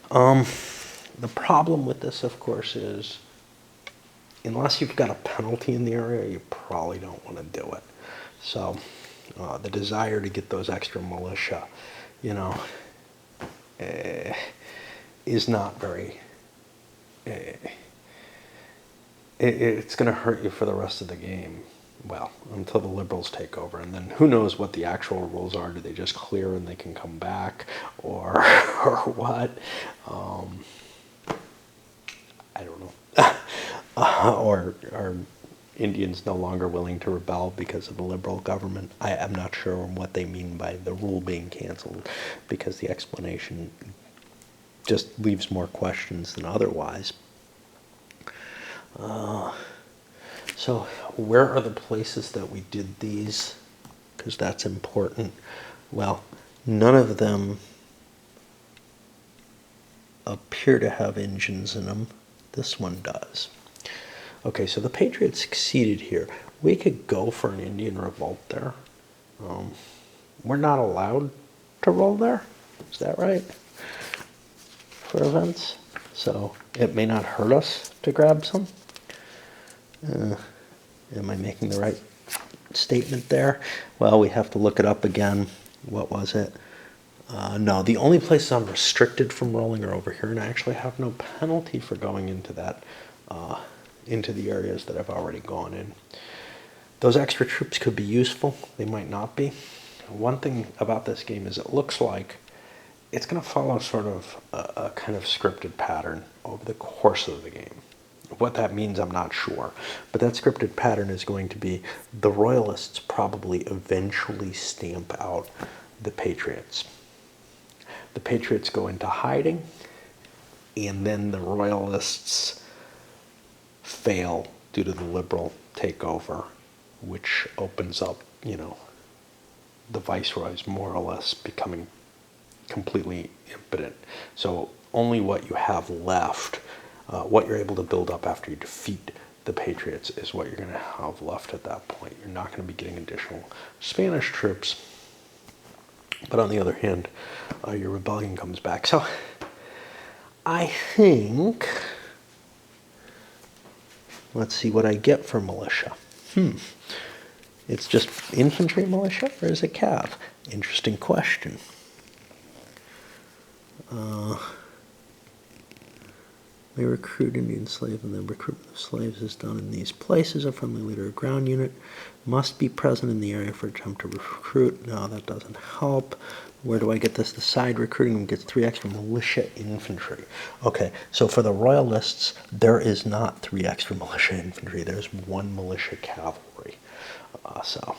The problem with this, of course, is unless you've got a penalty in the area, you probably don't want to do it. So the desire to get those extra militia, is not very... it's going to hurt you for the rest of the game. Well, until the Liberals take over. And then who knows what the actual rules are. Do they just clear and they can come back? Or what? I don't know. Or are Indians no longer willing to rebel because of the Liberal government? I'm not sure what they mean by the rule being canceled, because the explanation just leaves more questions than otherwise. So where are the places that we did these? Because that's important. Well, none of them appear to have engines in them. This one does. Okay, so the Patriots succeeded here. We could go for an Indian revolt there. We're not allowed to roll there. Is that right? For events. So it may not hurt us to grab some. Am I making the right statement there? Well, we have to look it up again. What was it? No, the only places I'm restricted from rolling are over here, and I actually have no penalty for going into that, into the areas that I've already gone in. Those extra troops could be useful. They might not be. One thing about this game is it looks like it's going to follow sort of a kind of scripted pattern over the course of the game. What that means, I'm not sure. But that scripted pattern is going to be the Royalists probably eventually stamp out the Patriots. The Patriots go into hiding, and then the Royalists fail due to the Liberal takeover, which opens up, the Viceroys more or less becoming completely impotent. So only what you have left, what you're able to build up after you defeat the Patriots, is what you're going to have left at that point. You're not going to be getting additional Spanish troops. But on the other hand, your rebellion comes back. So I think, let's see what I get for militia. It's just infantry militia, or is it cav? Interesting question. They recruit Indian slave, and the recruitment of slaves is done in these places. A friendly leader or ground unit must be present in the area for attempt to recruit. No, that doesn't help. Where do I get this? The side recruiting gets 3 extra militia infantry. Okay, so for the Royalists, there is not 3 extra militia infantry. There's 1 militia cavalry. So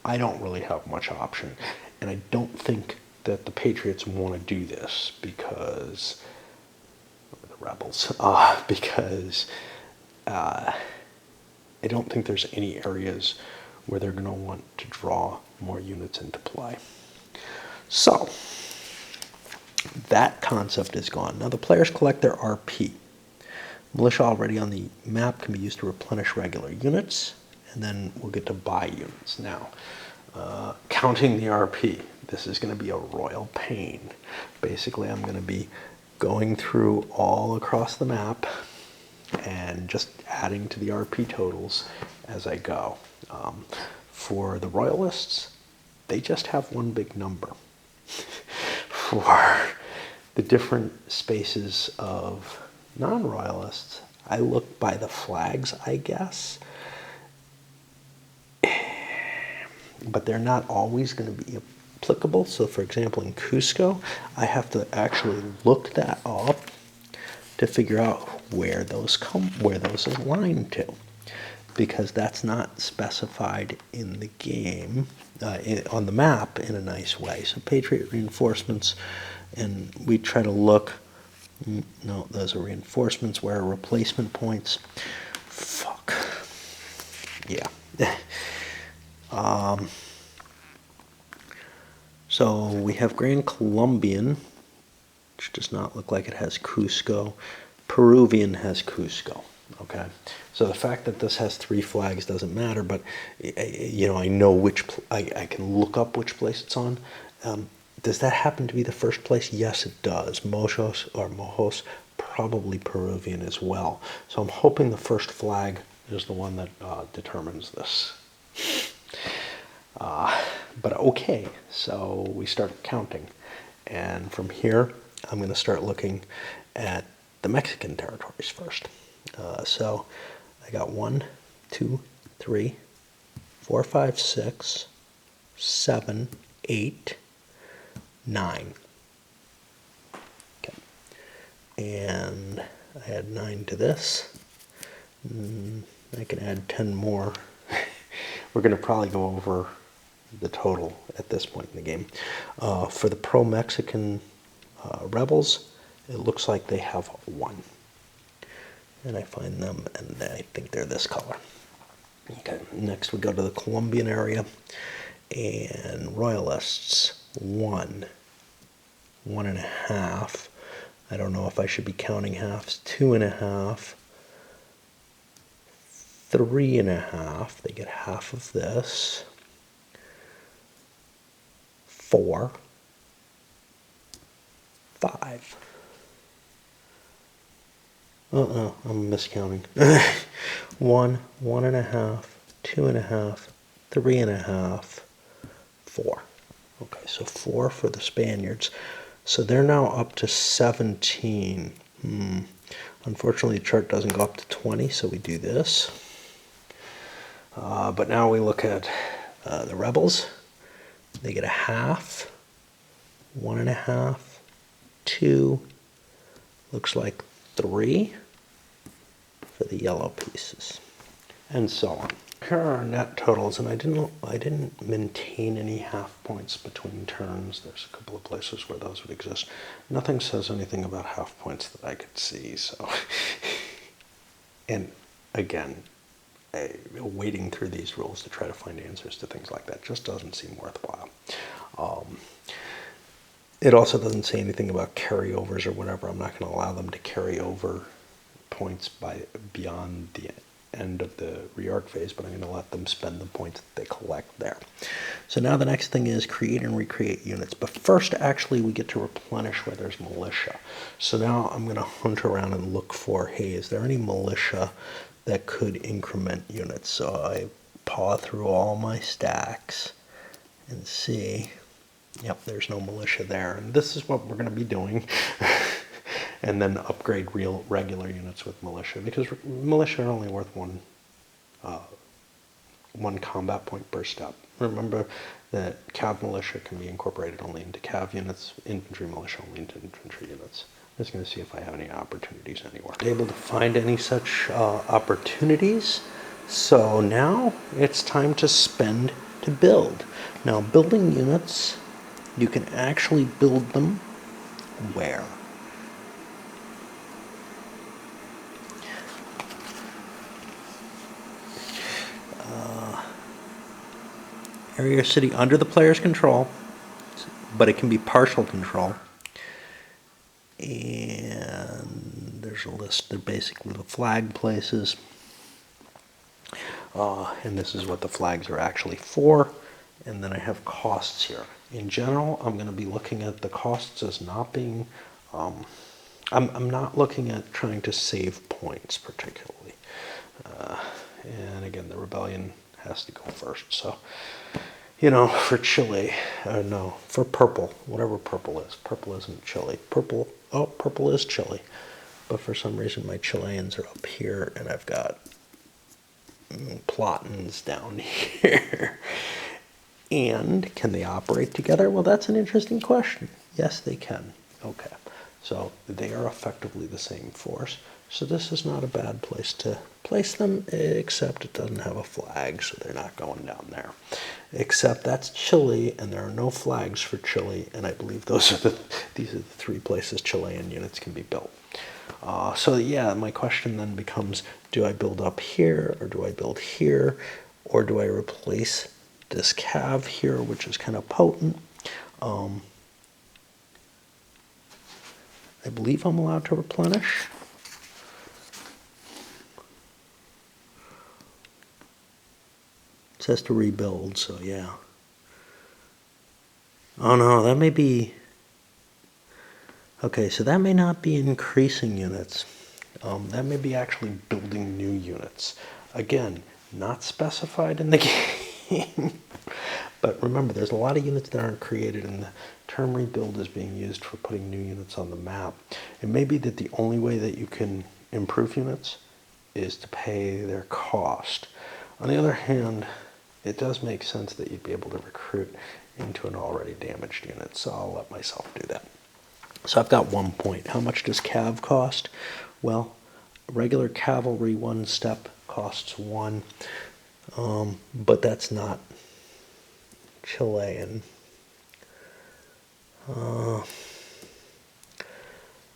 I don't really have much option. And I don't think that the Patriots want to do this because rebels, because I don't think there's any areas where they're going to want to draw more units into play. So that concept is gone. Now the players collect their RP. Militia already on the map can be used to replenish regular units, and then we'll get to buy units. Now, counting the RP, this is going to be a royal pain. Basically, I'm going to be going through all across the map and just adding to the RP totals as I go. For the Royalists, they just have one big number. For the different spaces of non-Royalists, I look by the flags, I guess. But they're not always going to be applicable. So for example, in Cusco, I have to actually look that up to figure out where those align to, because that's not specified in the game, on the map in a nice way. So Patriot reinforcements, and we try to look, no, those are reinforcements. Where are replacement points? Fuck. Yeah. So we have Grand Colombian, which does not look like it has Cusco. Peruvian has Cusco. Okay, so the fact that this has 3 flags doesn't matter, but you know, I know which I can look up which place it's on. Does that happen to be the first place? Yes, it does. Mojos, probably Peruvian as well. So I'm hoping the first flag is the one that determines this. But okay, so we start counting, and from here I'm going to start looking at the Mexican territories first. So I got 1, 2, 3, 4, 5, 6, 7, 8, 9. Okay, and I add 9 to this. I can add 10 more. We're going to probably go over the total at this point in the game. For the pro-Mexican rebels, it looks like they have 1. And I find them, and I think they're this color. Okay, next we go to the Colombian area, and Royalists, 1, 1.5. I don't know if I should be counting halves. 2.5, 3.5. They get half of this. 4, 5. I'm miscounting. 1, 1.5, 2.5, 3.5, 4. Okay, so 4 for the Spaniards. So they're now up to 17. Unfortunately, the chart doesn't go up to 20, so we do this. But now we look at the rebels. They get a half, 1.5, 2, looks like 3 for the yellow pieces, and so on. Here are our net totals, and I didn't maintain any half points between turns. There's a couple of places where those would exist. Nothing says anything about half points that I could see, so. And again, wading through these rules to try to find answers to things like that just doesn't seem worthwhile. It also doesn't say anything about carryovers or whatever. I'm not going to allow them to carry over points beyond the end of the reorg phase, but I'm going to let them spend the points that they collect there. So now the next thing is create and recreate units. But first, actually, we get to replenish where there's militia. So now I'm going to hunt around and look for, hey, is there any militia that could increment units? So I paw through all my stacks and see, yep, there's no militia there. And this is what we're going to be doing. And then upgrade regular units with militia, because militia are only worth one combat point per step. Remember that cav militia can be incorporated only into cav units, infantry militia only into infantry units. I'm just going to see if I have any opportunities anywhere. Able to find any such opportunities. So now it's time to spend to build. Now building units, you can actually build them where? Area or city under the player's control, but it can be partial control. And there's a list. They're basically the flag places. And this is what the flags are actually for. And then I have costs here. In general, I'm going to be looking at the costs as not being, I'm not looking at trying to save points particularly. And again, the rebellion has to go first. So, you know, for Chile, no, for purple, whatever purple is. Purple isn't Chile. Purple is Chile. But for some reason, my Chileans are up here, and I've got Platins down here. And can they operate together? Well, that's an interesting question. Yes, they can. Okay. So they are effectively the same force. So this is not a bad place to place them, except it doesn't have a flag, so they're not going down there. Except that's Chile, and there are no flags for Chile, and I believe these are the three places Chilean units can be built. So yeah, my question then becomes, do I build up here, or do I build here, or do I replace this cav here, which is kind of potent? I believe I'm allowed to replenish. It says to rebuild, so yeah. Oh no, that may be... Okay, so that may not be increasing units. That may be actually building new units. Again, not specified in the game. But remember, there's a lot of units that aren't created, and the term rebuild is being used for putting new units on the map. It may be that the only way that you can improve units is to pay their cost. On the other hand, it does make sense that you'd be able to recruit into an already damaged unit, so I'll let myself do that. So I've got 1 point. How much does cav cost? Well, regular cavalry 1 step costs 1, but that's not Chilean.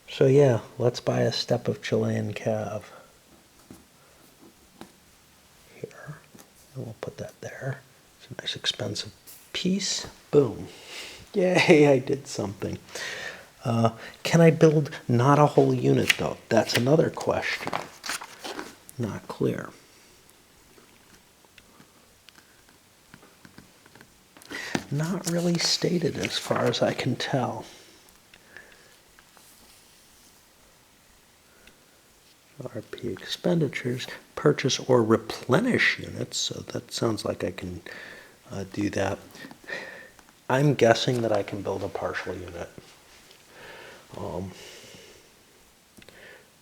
So yeah, let's buy a step of Chilean cav. Here, and we'll put that there. It's a nice expensive piece. Boom. Yay, I did something. Can I build not a whole unit though? That's another question. Not clear. Not really stated as far as I can tell. RP expenditures, purchase or replenish units, so that sounds like I can do that. I'm guessing that I can build a partial unit.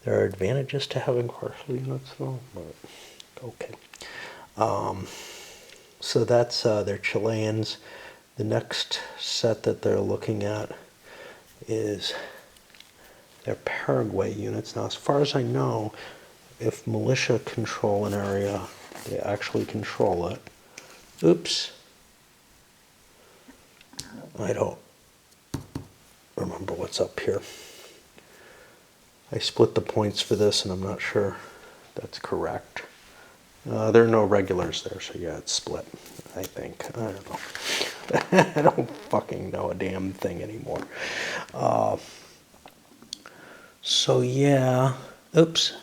There are advantages to having partial units though, but okay. So that's their Chileans. The next set that they're looking at is their Paraguay units. Now, as far as I know, if militia control an area, they actually control it. Oops. I don't remember what's up here. I split the points for this, and I'm not sure that's correct. There are no regulars there, so yeah, it's split, I think. I don't know. I don't fucking know a damn thing anymore. So yeah, oops.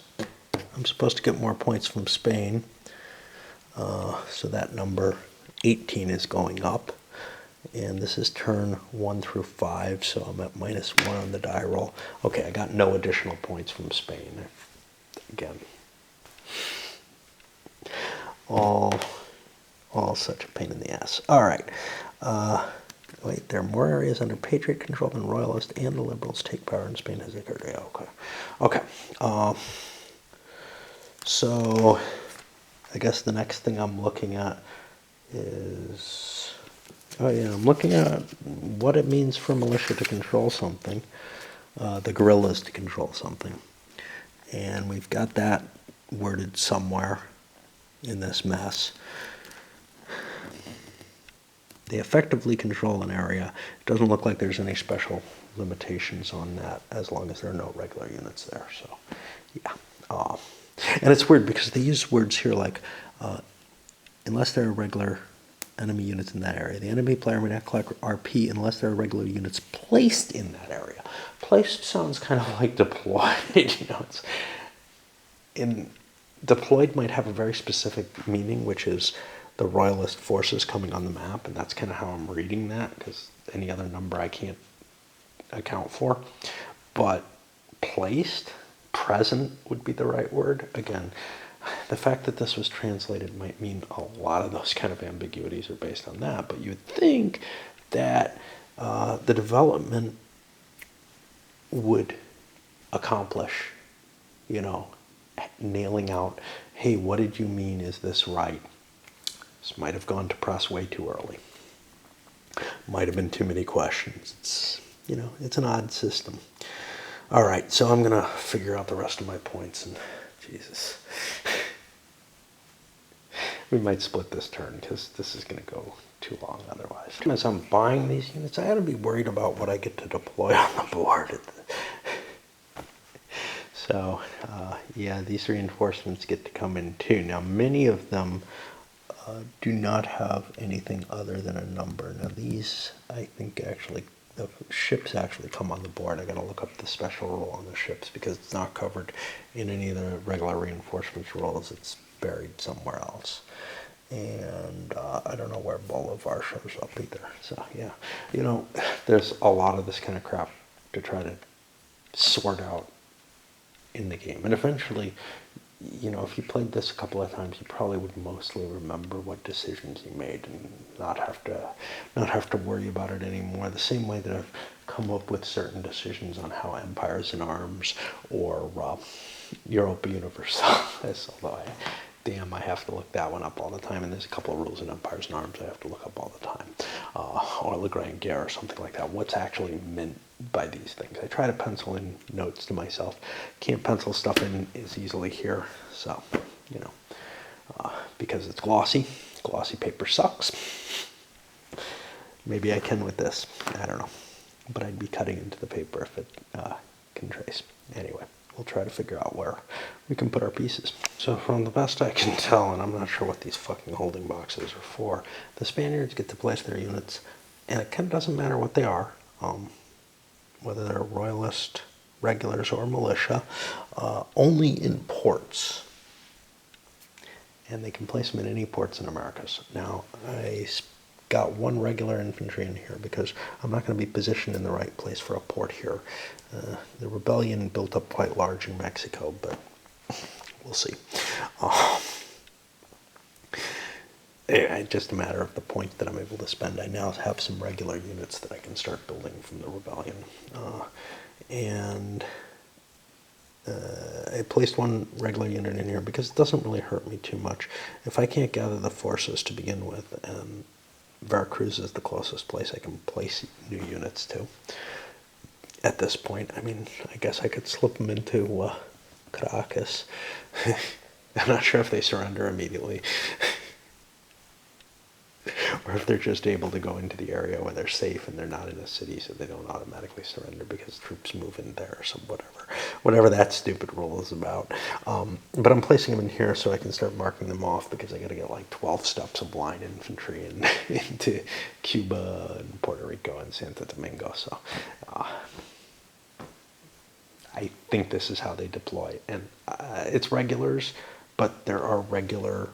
I'm supposed to get more points from Spain. So that number 18 is going up. And this is turn 1 through 5, so I'm at -1 on the die roll. Okay, I got no additional points from Spain. Again, all such a pain in the ass. All right. Wait, there are more areas under Patriot control than Royalist, and the Liberals take power in Spain as occurred. Yeah, okay. Okay. So I guess the next thing I'm looking at is, oh yeah, I'm looking at what it means for militia to control something, the guerrillas to control something. And we've got that worded somewhere in this mess. They effectively control an area. It doesn't look like there's any special limitations on that as long as there are no regular units there. So, yeah. And it's weird because they use words here like, unless there are regular enemy units in that area. The enemy player may not collect RP unless there are regular units placed in that area. Placed sounds kind of like deployed. Deployed might have a very specific meaning, which is the Royalist forces coming on the map, and that's kind of how I'm reading that, because any other number I can't account for. But placed, present would be the right word. Again, the fact that this was translated might mean a lot of those kind of ambiguities are based on that, but you'd think that the development would accomplish, nailing out, hey, what did you mean? Is this right? This might have gone to press way too early. Might have been too many questions. It's an odd system. All right, so I'm going to figure out the rest of my points, and Jesus. We might split this turn because this is going to go too long otherwise. As I'm buying these units, I got to be worried about what I get to deploy on the board. So, yeah, these reinforcements get to come in too. Now, many of them do not have anything other than a number. Now, these, I think, actually, the ships actually come on the board. I got to look up the special rule on the ships because it's not covered in any of the regular reinforcements rules. It's buried somewhere else. And I don't know where Bolivar shows up either. So, yeah, there's a lot of this kind of crap to try to sort out in the game. And eventually, if you played this a couple of times, you probably would mostly remember what decisions you made and not have to worry about it anymore. The same way that I've come up with certain decisions on how Empires in Arms or Europa Universalis, although I have to look that one up all the time, and there's a couple of rules in Empires in Arms I have to look up all the time, or Le Grand Guerre or something like that. What's actually meant by these things? I try to pencil in notes to myself. Can't pencil stuff in as easily here, so because it's glossy. Glossy paper sucks. Maybe I can with this. I don't know, but I'd be cutting into the paper if it can trace. Anyway, we'll try to figure out where we can put our pieces. So from the best I can tell, and I'm not sure what these fucking holding boxes are for, the Spaniards get to place their units, and it kind of doesn't matter what they are, whether they're Royalist, regulars, or militia, only in ports. And they can place them in any ports in Americas. Now, I got one regular infantry in here because I'm not going to be positioned in the right place for a port here. The rebellion built up quite large in Mexico, but we'll see. Anyway, just a matter of the point that I'm able to spend. I now have some regular units that I can start building from the rebellion. I placed one regular unit in here because it doesn't really hurt me too much. If I can't gather the forces to begin with, and Veracruz is the closest place I can place new units to at this point. I mean, I guess I could slip them into Caracas. I'm not sure if they surrender immediately. Or if they're just able to go into the area where they're safe and they're not in a city, so they don't automatically surrender because troops move in there or some whatever that stupid rule is about. But I'm placing them in here so I can start marking them off because I got to get like 12 steps of line infantry into Cuba and Puerto Rico and Santo Domingo. So I think this is how they deploy. And it's regulars, but there are regular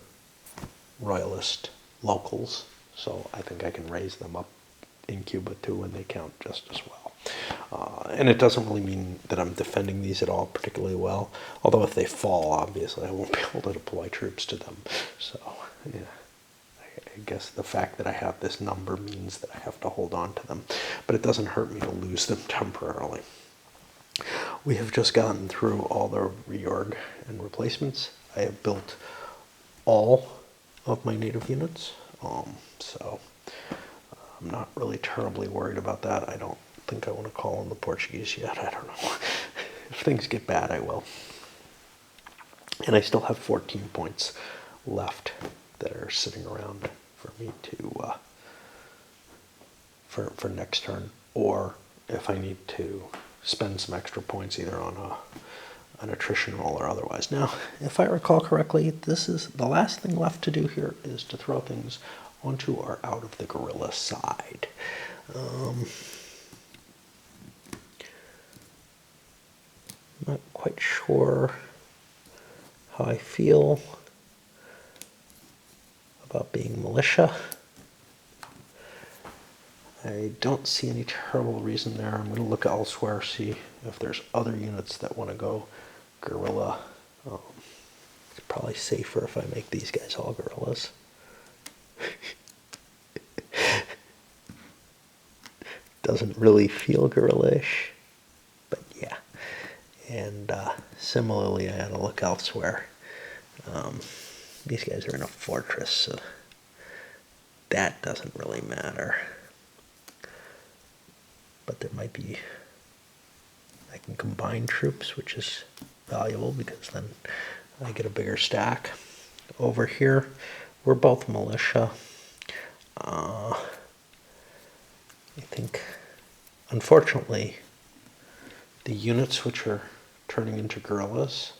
Royalist locals, so I think I can raise them up in Cuba too, and they count just as well. And it doesn't really mean that I'm defending these at all particularly well, although if they fall, obviously I won't be able to deploy troops to them. So, yeah, I guess the fact that I have this number means that I have to hold on to them, but it doesn't hurt me to lose them temporarily. We have just gotten through all the reorg and replacements. I have built all of my native units, so I'm not really terribly worried about that. I don't think I want to call in the Portuguese yet. I don't know. If things get bad, I will. And I still have 14 points left that are sitting around for me to for next turn, or if I need to spend some extra points either on an attrition roll or otherwise. Now, if I recall correctly, this is the last thing left to do here is to throw things onto or out of the guerrilla side. I'm not quite sure how I feel about being militia. I don't see any terrible reason there. I'm going to look elsewhere, see if there's other units that want to go guerrilla. It's probably safer if I make these guys all guerrillas. Doesn't really feel guerrilla-ish, but yeah. And similarly, I had to look elsewhere. These guys are in a fortress, so that doesn't really matter. But there might be, I can combine troops, which is valuable because then I get a bigger stack. Over here, we're both militia. I think, unfortunately, the units which are turning into guerrillas,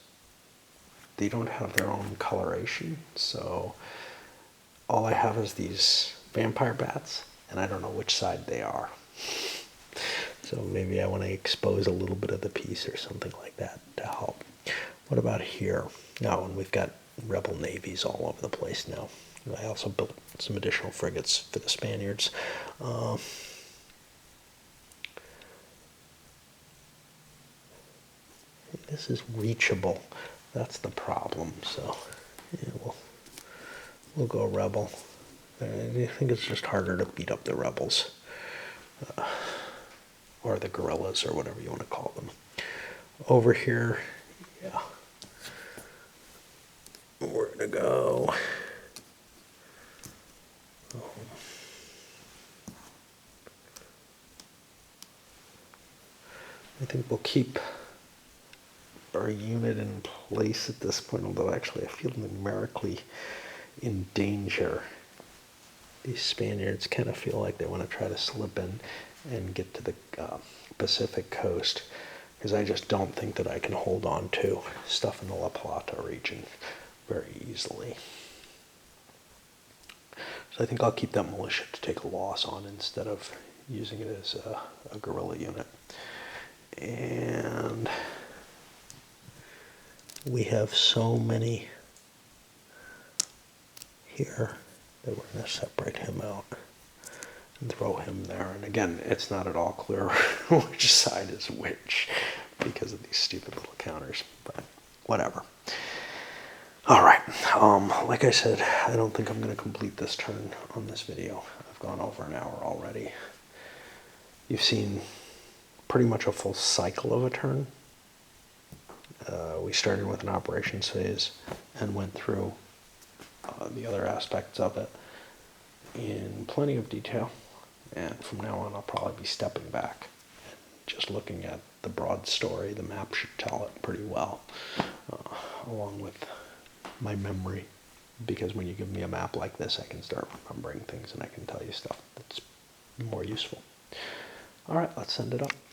they don't have their own coloration, so all I have is these vampire bats, and I don't know which side they are. So maybe I want to expose a little bit of the piece or something like that to help. What about here? Oh, and we've got rebel navies all over the place now. I also built some additional frigates for the Spaniards. This is reachable. That's the problem. So yeah, we'll go rebel. I think it's just harder to beat up the rebels. Or the guerrillas, or whatever you want to call them. Over here, yeah, we're going to go. I think we'll keep our unit in place at this point, although actually I feel numerically in danger. These Spaniards kind of feel like they want to try to slip in and get to the Pacific coast, because I just don't think that I can hold on to stuff in the La Plata region very easily. So I think I'll keep that militia to take a loss on instead of using it as a guerrilla unit. And we have so many here that we're going to separate him out and throw him there. And again, it's not at all clear which side is which because of these stupid little counters, but whatever. All right, like I said, I don't think I'm going to complete this turn on this video. I've gone over an hour already. You've seen pretty much a full cycle of a turn. We started with an operations phase and went through the other aspects of it in plenty of detail. And from now on, I'll probably be stepping back and just looking at the broad story. The map should tell it pretty well, along with my memory. Because when you give me a map like this, I can start remembering things and I can tell you stuff that's more useful. All right, let's send it up.